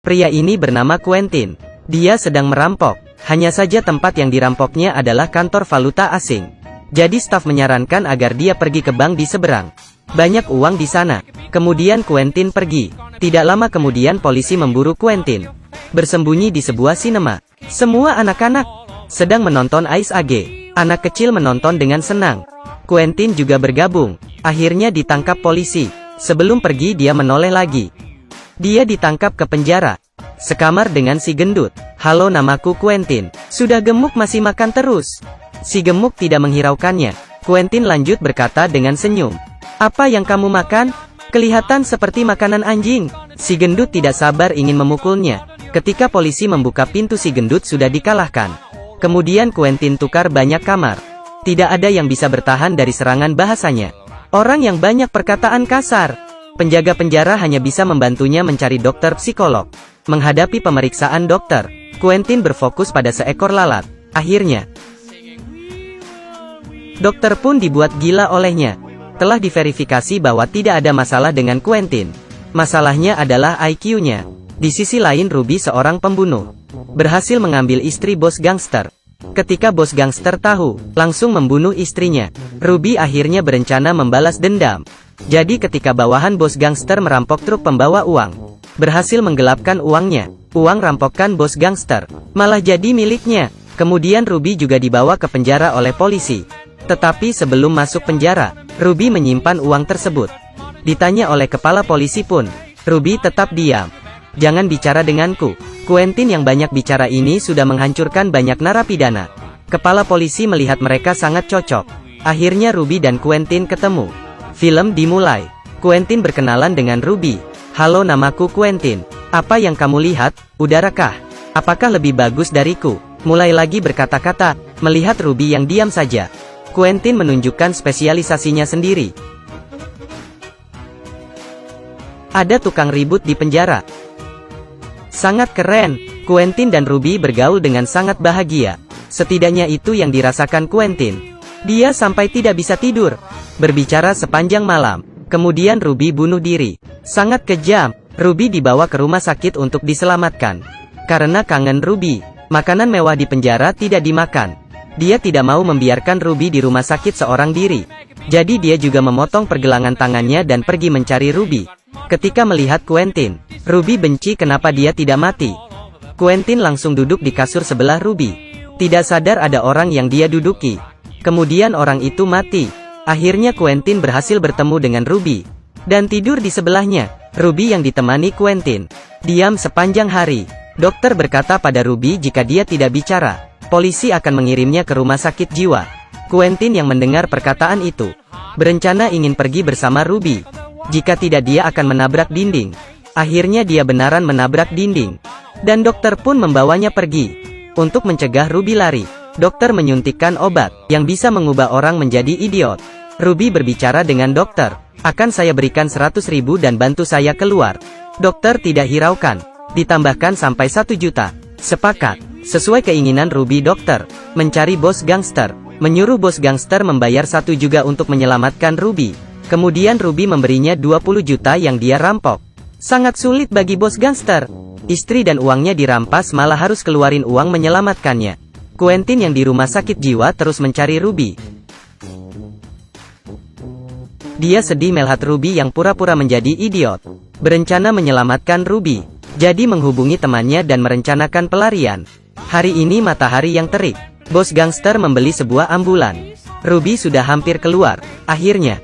Pria ini bernama Quentin. Dia sedang merampok. Hanya saja tempat yang dirampoknya adalah kantor valuta asing. Jadi staf menyarankan agar dia pergi ke bank di seberang. Banyak uang di sana. Kemudian Quentin pergi. Tidak lama kemudian polisi memburu Quentin. Bersembunyi di sebuah sinema. Semua anak-anak sedang menonton Ice Age. Anak kecil menonton dengan senang. Quentin juga bergabung. Akhirnya ditangkap polisi. Sebelum pergi dia menoleh lagi. Dia ditangkap ke penjara. Sekamar dengan si gendut. "Halo, namaku Quentin." "Sudah gemuk masih makan terus?" Si gemuk tidak menghiraukannya. Quentin lanjut berkata dengan senyum. "Apa yang kamu makan? Kelihatan seperti makanan anjing." Si gendut tidak sabar ingin memukulnya. Ketika polisi membuka pintu, si gendut sudah dikalahkan. Kemudian Quentin tukar banyak kamar. Tidak ada yang bisa bertahan dari serangan bahasanya. Orang yang banyak perkataan kasar. Penjaga penjara hanya bisa membantunya mencari dokter psikolog. Menghadapi pemeriksaan dokter, Quentin berfokus pada seekor lalat. Akhirnya, dokter pun dibuat gila olehnya. Telah diverifikasi bahwa tidak ada masalah dengan Quentin. Masalahnya adalah IQ-nya. Di sisi lain, Ruby seorang pembunuh. Berhasil mengambil istri bos gangster. Ketika bos gangster tahu, langsung membunuh istrinya. Ruby akhirnya berencana membalas dendam. Jadi ketika bawahan bos gangster merampok truk pembawa uang, berhasil menggelapkan uangnya. Uang rampokan bos gangster malah jadi miliknya. Kemudian Ruby juga dibawa ke penjara oleh polisi. Tetapi sebelum masuk penjara, Ruby menyimpan uang tersebut. Ditanya oleh kepala polisi pun, Ruby tetap diam. "Jangan bicara denganku." Quentin yang banyak bicara ini sudah menghancurkan banyak narapidana. Kepala polisi melihat mereka sangat cocok. Akhirnya Ruby dan Quentin ketemu. Film dimulai. Quentin berkenalan dengan Ruby. "Halo, namaku Quentin. Apa yang kamu lihat? Udarakah? Apakah lebih bagus dariku?" Mulai lagi berkata-kata, melihat Ruby yang diam saja. Quentin menunjukkan spesialisasinya sendiri. Ada tukang ribut di penjara. Sangat keren. Quentin dan Ruby bergaul dengan sangat bahagia. Setidaknya itu yang dirasakan Quentin. Dia sampai tidak bisa tidur. Berbicara sepanjang malam. Kemudian Ruby bunuh diri. Sangat kejam. Ruby dibawa ke rumah sakit untuk diselamatkan. Karena kangen Ruby, makanan mewah di penjara tidak dimakan. Dia tidak mau membiarkan Ruby di rumah sakit seorang diri. Jadi dia juga memotong pergelangan tangannya dan pergi mencari Ruby. Ketika melihat Quentin, Ruby benci kenapa dia tidak mati. Quentin langsung duduk di kasur sebelah Ruby. Tidak sadar ada orang yang dia duduki. Kemudian orang itu mati. Akhirnya Quentin berhasil bertemu dengan Ruby dan tidur di sebelahnya. Ruby yang ditemani Quentin diam sepanjang hari. Dokter berkata pada Ruby jika dia tidak bicara, polisi akan mengirimnya ke rumah sakit jiwa. Quentin yang mendengar perkataan itu, berencana ingin pergi bersama Ruby. Jika tidak dia akan menabrak dinding. Akhirnya dia benaran menabrak dinding. Dan dokter pun membawanya pergi. Untuk mencegah Ruby lari, dokter menyuntikkan obat yang bisa mengubah orang menjadi idiot. Ruby berbicara dengan dokter. "Akan saya berikan 100.000 dan bantu saya keluar." Dokter tidak hiraukan. Ditambahkan sampai 1 juta. Sepakat. Sesuai keinginan Ruby, dokter mencari bos gangster. Menyuruh bos gangster membayar 1 juga untuk menyelamatkan Ruby. Kemudian Ruby memberinya 20 juta yang dia rampok. Sangat sulit bagi bos gangster. Istri dan uangnya dirampas, malah harus keluarin uang menyelamatkannya. Quentin yang di rumah sakit jiwa terus mencari Ruby. Dia sedih melihat Ruby yang pura-pura menjadi idiot. Berencana menyelamatkan Ruby. Jadi menghubungi temannya dan merencanakan pelarian. Hari ini matahari yang terik. Bos gangster membeli sebuah ambulan. Ruby sudah hampir keluar. Akhirnya,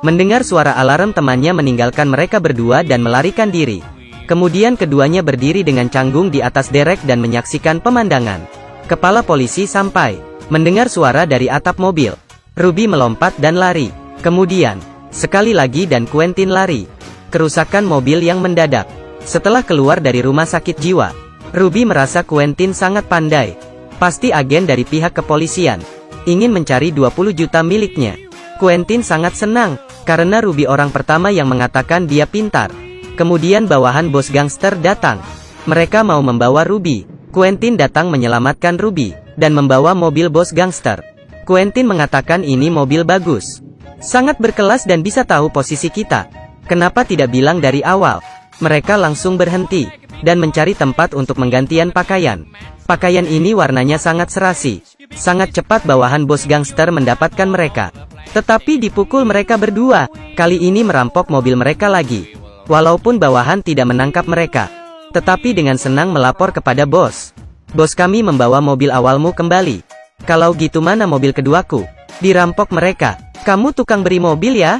mendengar suara alarm, temannya meninggalkan mereka berdua dan melarikan diri. Kemudian keduanya berdiri dengan canggung di atas derek dan menyaksikan pemandangan. Kepala polisi sampai, mendengar suara dari atap mobil. Ruby melompat dan lari. Kemudian, sekali lagi dan Quentin lari. Kerusakan mobil yang mendadak. Setelah keluar dari rumah sakit jiwa, Ruby merasa Quentin sangat pandai. Pasti agen dari pihak kepolisian. Ingin mencari 20 juta miliknya. Quentin sangat senang, karena Ruby orang pertama yang mengatakan dia pintar. Kemudian bawahan bos gangster datang. Mereka mau membawa Ruby. Quentin datang menyelamatkan Ruby, dan membawa mobil bos gangster. Quentin mengatakan ini mobil bagus. Sangat berkelas dan bisa tahu posisi kita. Kenapa tidak bilang dari awal? Mereka langsung berhenti, dan mencari tempat untuk menggantian pakaian. Pakaian ini warnanya sangat serasi. Sangat cepat bawahan bos gangster mendapatkan mereka. Tetapi dipukul mereka berdua, kali ini merampok mobil mereka lagi. Walaupun bawahan tidak menangkap mereka, tetapi dengan senang melapor kepada bos. Bos, kami membawa mobil awalmu kembali. Kalau gitu mana mobil keduaku? Dirampok mereka. Kamu tukang beri mobil ya?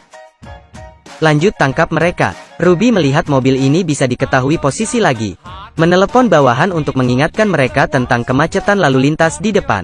Lanjut tangkap mereka. Ruby melihat mobil ini bisa diketahui posisi lagi. Menelepon bawahan untuk mengingatkan mereka tentang kemacetan lalu lintas di depan.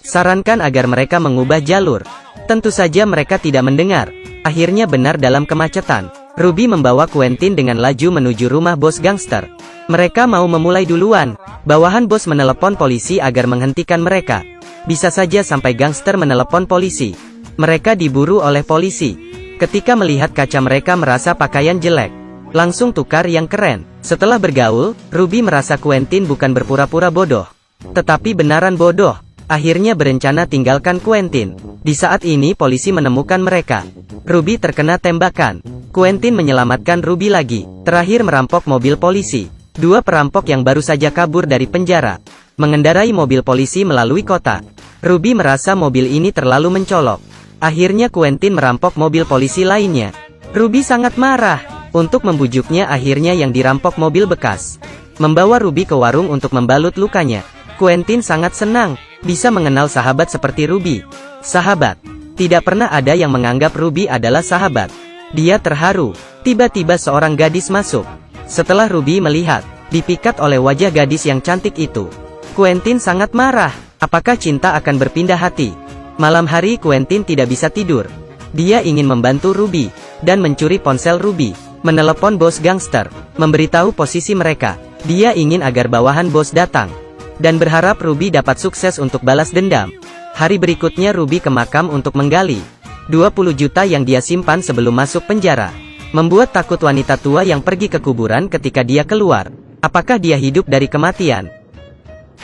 Sarankan agar mereka mengubah jalur. Tentu saja mereka tidak mendengar. Akhirnya benar dalam kemacetan. Ruby membawa Quentin dengan laju menuju rumah bos gangster. Mereka mau memulai duluan. Bawahan bos menelepon polisi agar menghentikan mereka. Bisa saja sampai gangster menelepon polisi. Mereka diburu oleh polisi. Ketika melihat kaca mereka merasa pakaian jelek. Langsung tukar yang keren. Setelah bergaul, Ruby merasa Quentin bukan berpura-pura bodoh, tetapi benaran bodoh. Akhirnya berencana tinggalkan Quentin. Di saat ini polisi menemukan mereka. Ruby terkena tembakan. Quentin menyelamatkan Ruby lagi. Terakhir merampok mobil polisi. Dua perampok yang baru saja kabur dari penjara mengendarai mobil polisi melalui kota. Ruby merasa mobil ini terlalu mencolok. Akhirnya Quentin merampok mobil polisi lainnya. Ruby sangat marah. Untuk membujuknya akhirnya yang dirampok mobil bekas. Membawa Ruby ke warung untuk membalut lukanya. Quentin sangat senang bisa mengenal sahabat seperti Ruby. Sahabat. Tidak pernah ada yang menganggap Ruby adalah sahabat. Dia terharu. Tiba-tiba seorang gadis masuk. Setelah Ruby melihat, dipikat oleh wajah gadis yang cantik itu, Quentin sangat marah. Apakah cinta akan berpindah hati? Malam hari Quentin tidak bisa tidur. Dia ingin membantu Ruby, dan mencuri ponsel Ruby. Menelepon bos gangster, memberitahu posisi mereka. Dia ingin agar bawahan bos datang, dan berharap Ruby dapat sukses untuk balas dendam. Hari berikutnya Ruby ke makam untuk menggali 20 juta yang dia simpan sebelum masuk penjara. Membuat takut wanita tua yang pergi ke kuburan ketika dia keluar. Apakah dia hidup dari kematian?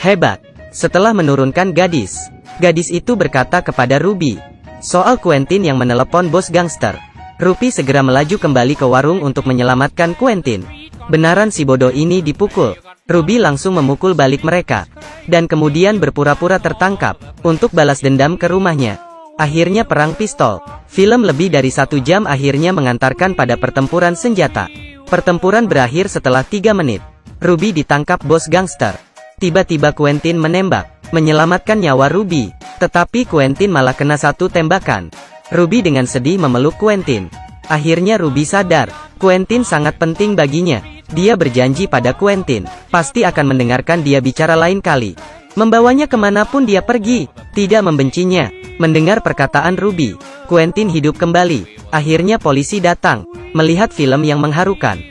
Hebat. Setelah menurunkan gadis, gadis itu berkata kepada Ruby soal Quentin yang menelepon bos gangster. Ruby segera melaju kembali ke warung untuk menyelamatkan Quentin. Benaran si bodoh ini dipukul. Ruby langsung memukul balik mereka, dan kemudian berpura-pura tertangkap, untuk balas dendam ke rumahnya. Akhirnya perang pistol. Film lebih dari 1 jam akhirnya mengantarkan pada pertempuran senjata. Pertempuran berakhir setelah 3 menit. Ruby ditangkap bos gangster. Tiba-tiba Quentin menembak, menyelamatkan nyawa Ruby. Tetapi Quentin malah kena 1 tembakan. Ruby dengan sedih memeluk Quentin. Akhirnya Ruby sadar, Quentin sangat penting baginya. Dia berjanji pada Quentin, pasti akan mendengarkan dia bicara lain kali. Membawanya kemanapun dia pergi, tidak membencinya. Mendengar perkataan Ruby, Quentin hidup kembali. Akhirnya polisi datang, melihat film yang mengharukan.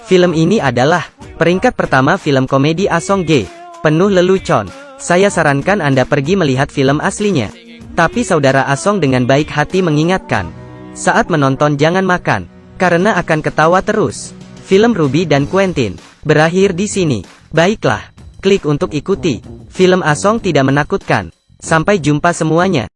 Film ini adalah peringkat pertama film komedi Asong G. Penuh lelucon. Saya sarankan Anda pergi melihat film aslinya. Tapi saudara Asong dengan baik hati mengingatkan, saat menonton jangan makan, karena akan ketawa terus. Film Ruby dan Quentin berakhir di sini. Baiklah, klik untuk ikuti. Film Asong tidak menakutkan. Sampai jumpa semuanya.